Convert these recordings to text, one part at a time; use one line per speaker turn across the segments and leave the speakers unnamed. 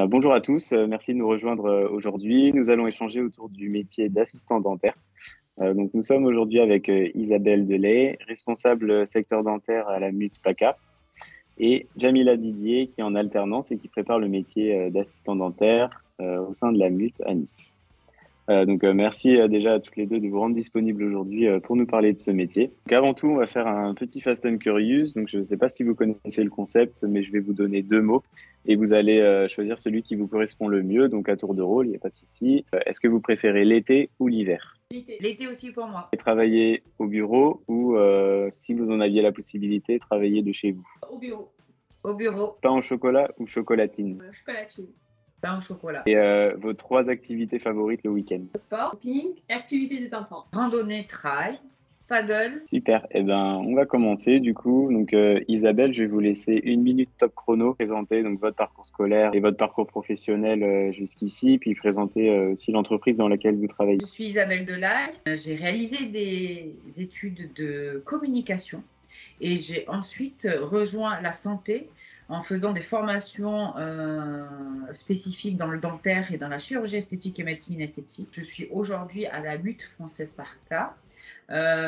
Bonjour à tous, merci de nous rejoindre aujourd'hui. Nous allons échanger autour du métier d'assistant dentaire. Donc, nous sommes aujourd'hui avec Isabelle Delay, responsable secteur dentaire à la MUT PACA, et Jamila Didier, qui est en alternance et qui prépare le métier d'assistant dentaire au sein de la MUT à Nice. Merci déjà à toutes les deux de vous rendre disponibles aujourd'hui pour nous parler de ce métier. Donc, avant tout, on va faire un petit Fast and Curious. Donc, je ne sais pas si vous connaissez le concept, mais je vais vous donner deux mots et vous allez choisir celui qui vous correspond le mieux. Donc, à tour de rôle, il n'y a pas de souci. Est-ce que vous préférez l'été ou l'hiver?
L'été aussi pour moi.
Et travailler au bureau ou, si vous en aviez la possibilité, travailler de chez vous?
Au bureau.
Au bureau,
Pain au chocolat ou chocolatine?
Chocolatine.
pain au chocolat.
Et vos trois activités favorites le week-end?
Sport, camping et activités des enfants.
Randonnée, trail, paddle.
Super. On va commencer du coup. Donc, Isabelle, je vais vous laisser une minute top chrono présenter donc votre parcours scolaire et votre parcours professionnel jusqu'ici, puis présenter aussi l'entreprise dans laquelle vous travaillez.
Je suis Isabelle Delay. J'ai réalisé des études de communication et j'ai ensuite rejoint la santé en faisant des formations spécifiques dans le dentaire et dans la chirurgie esthétique et médecine esthétique. Je suis aujourd'hui à la MUT française PACA.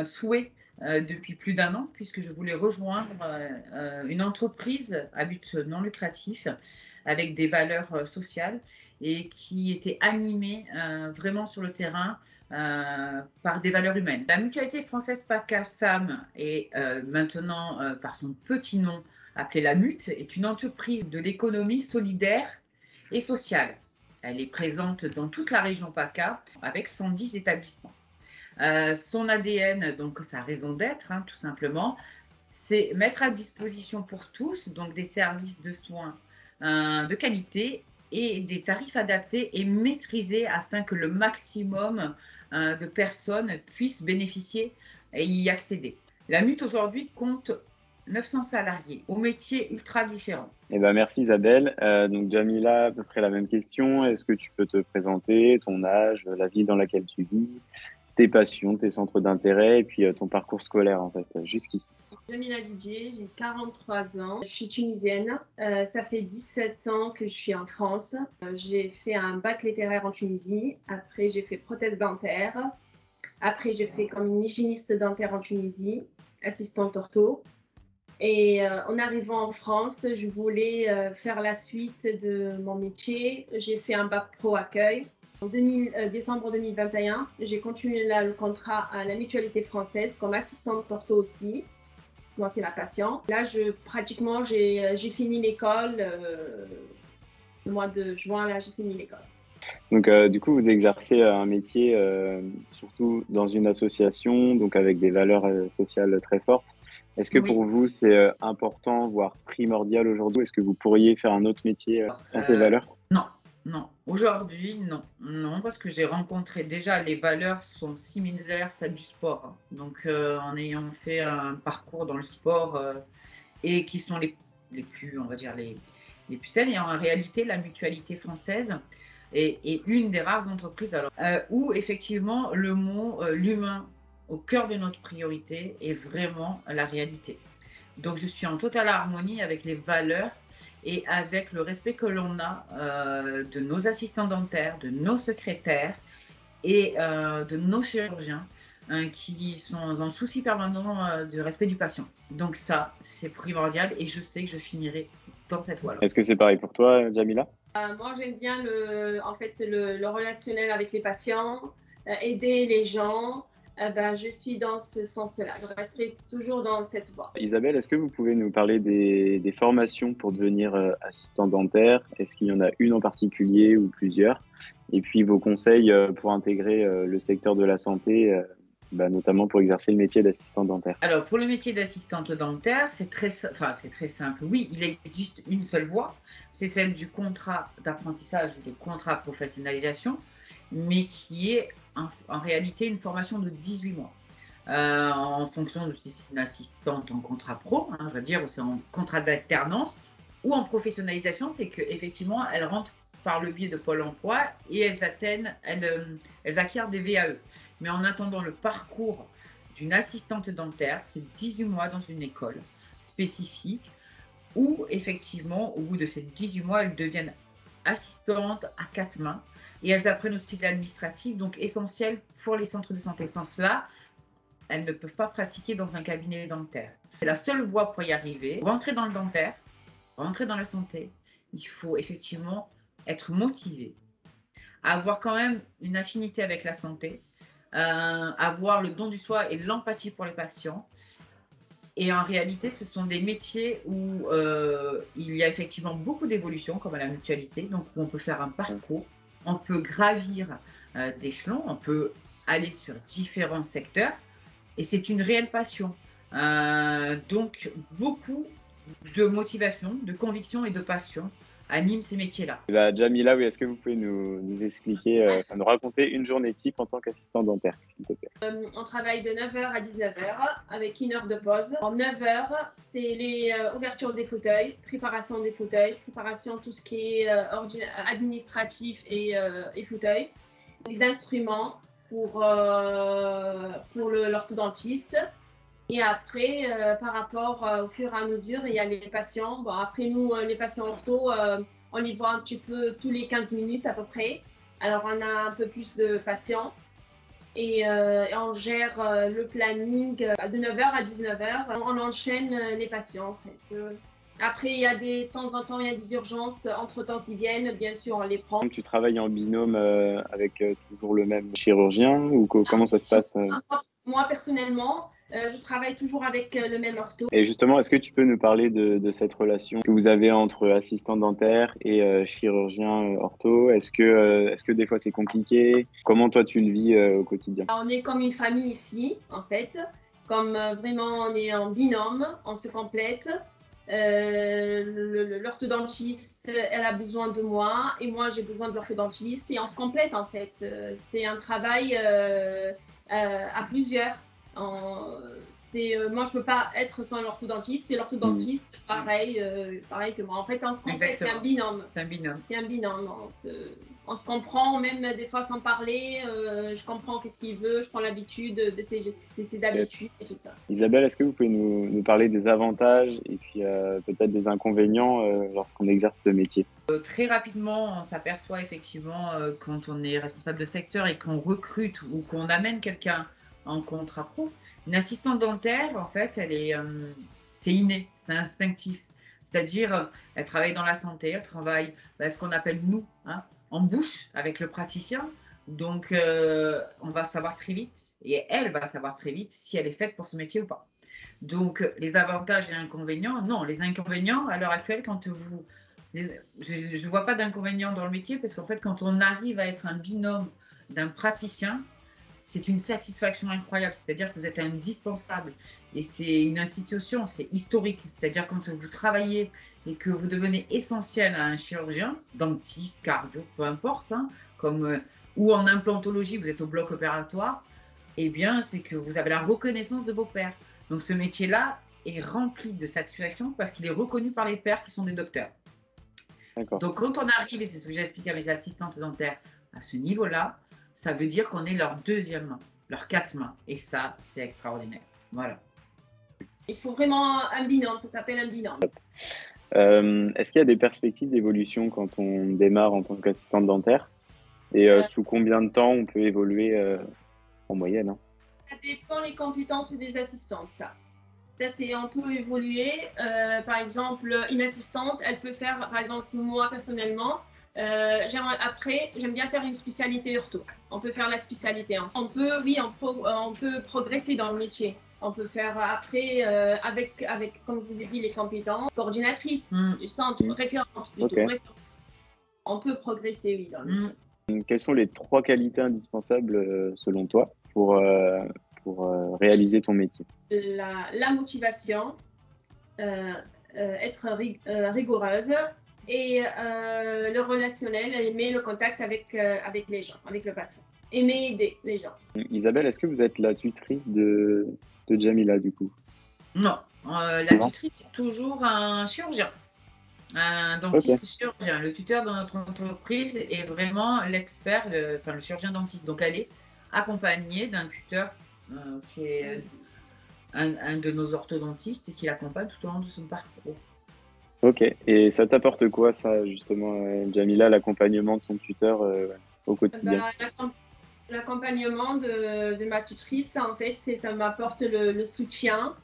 Souhait depuis plus d'un an, puisque je voulais rejoindre une entreprise à but non lucratif avec des valeurs sociales et qui était animée vraiment sur le terrain par des valeurs humaines. La mutualité française PACA SAM et maintenant par son petit nom appelée la MUT est une entreprise de l'économie solidaire et sociale. Elle est présente dans toute la région PACA avec 110 établissements. Son ADN, donc sa raison d'être, tout simplement, c'est mettre à disposition pour tous donc des services de soins de qualité et des tarifs adaptés et maîtrisés afin que le maximum de personnes puissent bénéficier et y accéder. La MUT aujourd'hui compte 900 salariés aux métiers ultra différents.
Merci Isabelle. Donc Jamila, à peu près la même question. Est-ce que tu peux te présenter, ton âge, la ville dans laquelle tu vis, tes passions, tes centres d'intérêt et puis ton parcours scolaire en fait, jusqu'ici?
Jamila Didier, j'ai 43 ans, je suis tunisienne. Ça fait 17 ans que je suis en France. J'ai fait un bac littéraire en Tunisie. Après, j'ai fait prothèse dentaire. Après, j'ai fait comme une hygiéniste dentaire en Tunisie, assistante ortho. Et en arrivant en France, je voulais faire la suite de mon métier. J'ai fait un bac pro accueil. En décembre 2021, j'ai continué le contrat à la mutualité française comme assistante ortho aussi. Moi, c'est ma passion. Là, pratiquement, j'ai fini l'école. Le mois de juin, là, j'ai fini l'école.
Donc du coup, vous exercez un métier surtout dans une association, donc avec des valeurs sociales très fortes. Est-ce que
Oui.
pour vous, c'est important, voire primordial aujourd'hui? Est-ce que vous pourriez faire un autre métier sans ces valeurs?
Non, non. Aujourd'hui, non. Non, parce que j'ai rencontré déjà les valeurs sont similaires, celles du sport. Donc, en ayant fait un parcours dans le sport et qui sont les plus, on va dire, les plus saines. Et en réalité, la mutualité française est une des rares entreprises où effectivement le mot l'humain au cœur de notre priorité est vraiment la réalité. Donc, je suis en totale harmonie avec les valeurs et avec le respect que l'on a de nos assistants dentaires, de nos secrétaires et de nos chirurgiens qui sont en souci permanent du respect du patient. Donc ça, c'est primordial et je sais que je finirai dans cette voie-là.
Est-ce que c'est pareil pour toi, Jamila?
Moi, j'aime bien le relationnel avec les patients, aider les gens. Je suis dans ce sens-là. Je resterai toujours dans cette voie.
Isabelle, est-ce que vous pouvez nous parler des formations pour devenir assistant dentaire? Est-ce qu'il y en a une en particulier ou plusieurs? Et puis vos conseils pour intégrer le secteur de la santé, notamment pour exercer le métier d'assistant dentaire.
Alors, pour le métier d'assistante dentaire, c'est très simple. Oui, il existe une seule voie, c'est celle du contrat d'apprentissage ou de contrat de professionnalisation, mais qui est en réalité une formation de 18 mois. En fonction de si c'est une assistante en contrat pro, je veux dire, ou c'est en contrat d'alternance, ou en professionnalisation, c'est qu'effectivement, elles rentrent par le biais de Pôle emploi et elles acquièrent des VAE. Mais en attendant le parcours d'une assistante dentaire, c'est 18 mois dans une école spécifique où effectivement, au bout de ces 18 mois, elles deviennent assistantes à 4 mains et elles apprennent aussi de l'administratif, donc essentiel pour les centres de santé. Sans cela, elles ne peuvent pas pratiquer dans un cabinet dentaire. C'est la seule voie pour y arriver. Rentrer dans le dentaire, rentrer dans la santé, il faut effectivement être motivé, avoir quand même une affinité avec la santé, avoir le don du soi et l'empathie pour les patients. Et en réalité, ce sont des métiers où il y a effectivement beaucoup d'évolutions, comme à la mutualité, donc où on peut faire un parcours, on peut gravir d'échelons, on peut aller sur différents secteurs, et c'est une réelle passion. Donc, beaucoup de motivation, de conviction et de passion animent ces métiers-là.
Bah, Jamila, oui, est-ce que vous pouvez nous expliquer, nous raconter une journée type en tant qu'assistant dentaire, s'il te plaît?
On travaille de 9 h à 19 h avec 1 heure de pause. En 9 h, c'est les ouvertures des fauteuils, préparation des fauteuils, préparation tout ce qui est administratif et fauteuil, les instruments pour l'orthodontiste. Et après, par rapport au fur et à mesure, il y a les patients. Bon, après, nous, les patients ortho, on les voit un petit peu tous les 15 minutes à peu près. Alors, on a un peu plus de patients. Et on gère le planning de 9 h à 19 h. On enchaîne les patients, en fait. Après, il y a de temps en temps, il y a des urgences entre-temps qui viennent. Bien sûr, on les prend.
Tu travailles en binôme avec toujours le même chirurgien ou comment ça se passe?
Moi, personnellement, je travaille toujours avec le même ortho.
Et justement, est-ce que tu peux nous parler de cette relation que vous avez entre assistant dentaire et chirurgien ortho? Est-ce que des fois c'est compliqué? Comment toi tu le vis au quotidien?
On est comme une famille ici, en fait. Comme vraiment on est en binôme, on se complète. L'orthodontiste, elle a besoin de moi et moi j'ai besoin de l'orthodontiste et on se complète en fait. C'est un travail à plusieurs. Moi je peux pas être sans l'orthodontiste et l'orthodontiste pareil que moi. En fait on se complète, c'est un binôme.
C'est un binôme.
C'est un binôme. On se comprend même des fois sans parler. Je comprends qu'est-ce qu'il veut, je prends l'habitude de ses habitudes et tout ça.
Isabelle, est-ce que vous pouvez nous parler des avantages et puis peut-être des inconvénients lorsqu'on exerce ce métier?
Très rapidement, on s'aperçoit effectivement quand on est responsable de secteur et qu'on recrute ou qu'on amène quelqu'un en contrat pro, une assistante dentaire, en fait, c'est inné, c'est instinctif. C'est-à-dire, elle travaille dans la santé, elle travaille ce qu'on appelle nous, en bouche avec le praticien. Donc, on va savoir très vite, et elle va savoir très vite si elle est faite pour ce métier ou pas. Donc, les avantages et les inconvénients, non, les inconvénients, à l'heure actuelle, je ne vois pas d'inconvénients dans le métier parce qu'en fait, quand on arrive à être un binôme d'un praticien, c'est une satisfaction incroyable. C'est-à-dire que vous êtes indispensable et c'est une institution, c'est historique. C'est-à-dire quand vous travaillez et que vous devenez essentiel à un chirurgien, dentiste, cardio, peu importe, ou en implantologie, vous êtes au bloc opératoire, eh bien, c'est que vous avez la reconnaissance de vos pairs. Donc ce métier-là est rempli de satisfaction parce qu'il est reconnu par les pairs qui sont des docteurs. Donc, quand on arrive, et c'est ce que j'ai expliqué à mes assistantes dentaires, à ce niveau-là, ça veut dire qu'on est leur deuxième main, leur 4 mains. Et ça, c'est extraordinaire. Voilà.
Il faut vraiment un binôme, ça s'appelle un binôme.
Est-ce qu'il y a des perspectives d'évolution quand on démarre en tant qu'assistante dentaire? Et sous combien de temps on peut évoluer en moyenne?
Ça dépend des compétences des assistantes, ça. On peut évoluer. Par exemple, une assistante, elle peut faire, par exemple, moi personnellement, j'aime bien faire une spécialité ortho. On peut faire la spécialité. On peut progresser dans le métier. On peut faire après, avec, comme je vous ai dit, les compétences, coordinatrice du centre, référente. On peut progresser, oui, dans le métier.
Quelles sont les 3 qualités indispensables, selon toi, pour réaliser ton métier?
La motivation, être rigoureuse et le relationnel, aimer le contact avec les gens, avec le patient. Aimer aider les gens.
Isabelle, est-ce que vous êtes la tutrice de Jamila du coup?
Non, la tutrice est toujours un chirurgien. Un dentiste chirurgien. Le tuteur dans notre entreprise est vraiment l'expert, le chirurgien dentiste. Donc elle est accompagnée d'un tuteur qui est un de nos orthodontistes et qui l'accompagne tout au long de son parcours.
Ok. Et ça t'apporte quoi, ça, justement, Jamila, l'accompagnement de ton tuteur au quotidien?
Bah, l'accompagnement de ma tutrice, en fait, ça m'apporte le soutien,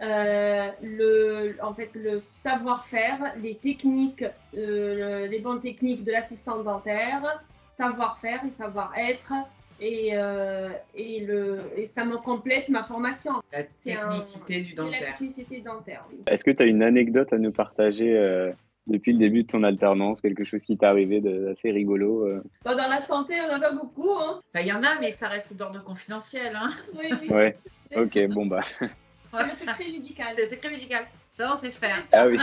en fait, le savoir-faire, les techniques, les bonnes techniques de l'assistante dentaire, savoir-faire et savoir-être, et ça me complète ma formation.
La technicité du
C'est la
dentaire.
technicité dentaire, oui.
Est-ce que tu as une anecdote à nous partager depuis le début de ton alternance, quelque chose qui t'est arrivé d'assez rigolo
Bon, dans la santé, on n'a pas beaucoup, hein.
Enfin, il y en a, mais ça reste d'ordre confidentiel. Hein.
Oui, oui.
Ouais. Ok, bon bah.
C'est le secret médical.
C'est le secret médical. Ça, on sait faire.
Ah oui.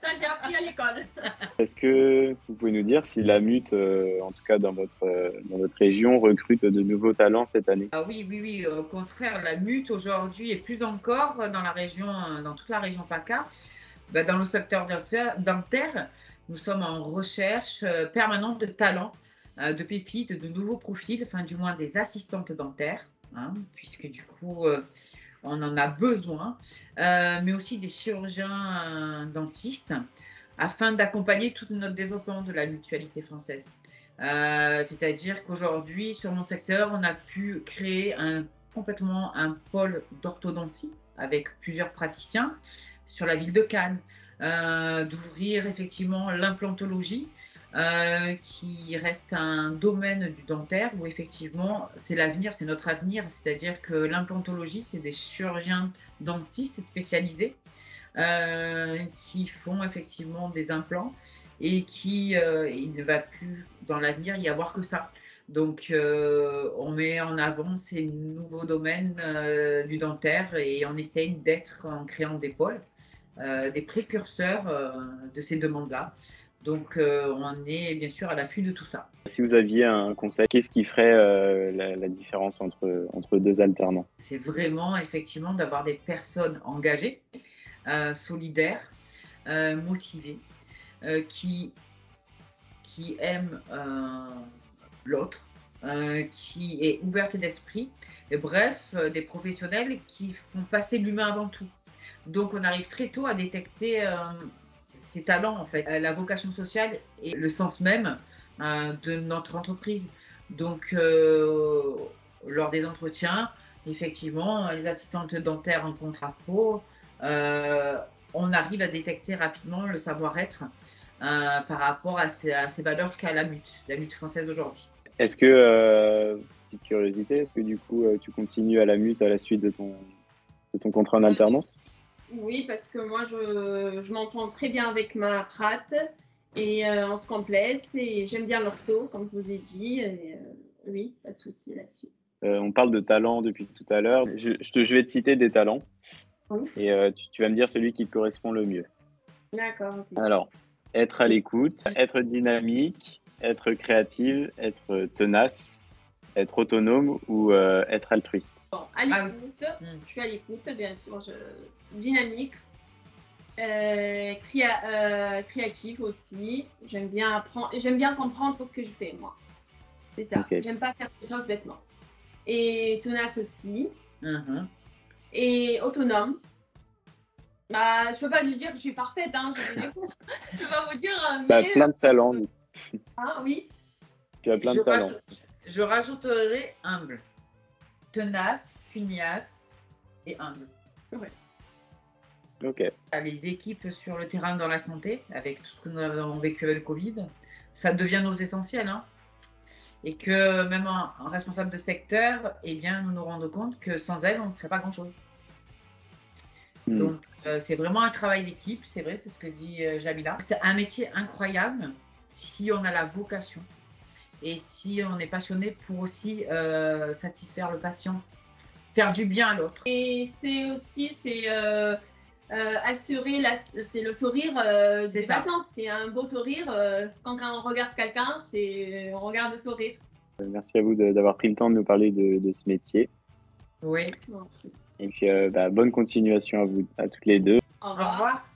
Ça, j'ai appris à l'école.
Est-ce que vous pouvez nous dire si la MUT, en tout cas dans votre région, recrute de nouveaux talents cette année?
Ah oui, oui, oui. Au contraire, la MUT aujourd'hui et plus encore dans la région, dans toute la région PACA, dans le secteur dentaire, nous sommes en recherche permanente de talents, de pépites, de nouveaux profils, enfin du moins des assistantes dentaires, hein, puisque du coup, on en a besoin, mais aussi des chirurgiens dentistes, afin d'accompagner tout notre développement de la mutualité française. C'est-à-dire qu'aujourd'hui, sur mon secteur, on a pu créer complètement un pôle d'orthodontie avec plusieurs praticiens sur la ville de Cannes, d'ouvrir effectivement l'implantologie, qui reste un domaine du dentaire où effectivement c'est l'avenir, c'est notre avenir, c'est-à-dire que l'implantologie, c'est des chirurgiens dentistes spécialisés qui font effectivement des implants et il ne va plus dans l'avenir y avoir que ça. Donc, on met en avant ces nouveaux domaines du dentaire et on essaye d'être, en créant des pôles, des précurseurs de ces demandes-là. Donc, on est bien sûr à l'affût de tout ça.
Si vous aviez un conseil, qu'est-ce qui ferait la différence entre deux alternants?
C'est vraiment effectivement d'avoir des personnes engagées, solidaires, motivées, qui aiment l'autre, qui est ouverte d'esprit, et bref, des professionnels qui font passer l'humain avant tout. Donc on arrive très tôt à détecter ces talents, en fait, la vocation sociale et le sens même de notre entreprise. Donc lors des entretiens, effectivement, les assistantes dentaires en contrat pro, on arrive à détecter rapidement le savoir-être par rapport à ces valeurs qu'a la MUT française aujourd'hui.
Est-ce que, petite curiosité, est-ce que du coup tu continues à la MUT à la suite de ton contrat en alternance?
Oui, parce que moi je m'entends très bien avec ma prat et on se complète et j'aime bien l'ortho, comme je vous ai dit. Et, oui, pas de souci là-dessus.
On parle de talent depuis tout à l'heure. Je vais te citer des talents
Oui.
et tu vas me dire celui qui te correspond le mieux.
D'accord. Ok.
Alors, être à l'écoute, être dynamique, être créative, être tenace, être autonome ou être altruiste.
Bon, à l'écoute, je suis à l'écoute, bien sûr, dynamique, créative aussi. J'aime bien comprendre ce que je fais, moi. C'est ça.
Okay.
J'aime pas faire des choses bêtement. Et tenace aussi. Et autonome. Bah, je peux pas lui dire que je suis parfaite, hein. Je peux pas vous dire.
T'as plein de talents.
Ah oui.
Tu as plein de talents.
Je rajouterai humble, tenace, pugnace et humble.
Ouais.
Ok.
Les équipes sur le terrain dans la santé, avec tout ce que nous avons vécu avec le Covid, ça devient nos essentiels, hein. Et que même en responsable de secteur, eh bien, nous nous rendons compte que sans elle, on ne serait pas grand-chose. Donc, c'est vraiment un travail d'équipe, c'est vrai, c'est ce que dit Jamila. C'est un métier incroyable si on a la vocation et si on est passionné pour aussi satisfaire le patient, faire du bien à l'autre.
Et c'est aussi, assurer c'est le sourire des patients. C'est un beau sourire. Quand on regarde quelqu'un, on regarde le sourire.
Merci à vous d'avoir pris le temps de nous parler de ce métier.
Oui.
Bon.
Et puis, bonne continuation à vous, à toutes les deux.
Au revoir.